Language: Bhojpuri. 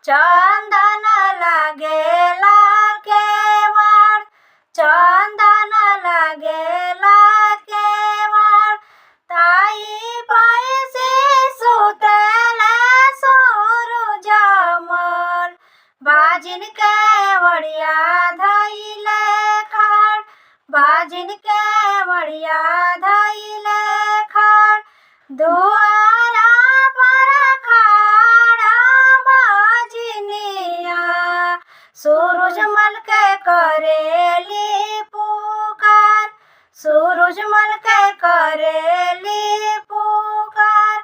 चंदन लागेला केवाड़, चंदन लागेला केवाड़, ताई पैसे सुतेले सूरज मल। बाजिन केवड़िया धइले खाड़, बाजिन केवड़िया धइले खाड़, दुआरा पर खाड़ा बाजिनिया। सूरजमल के करेली पुकार, सूरजमल के करेली पुकार।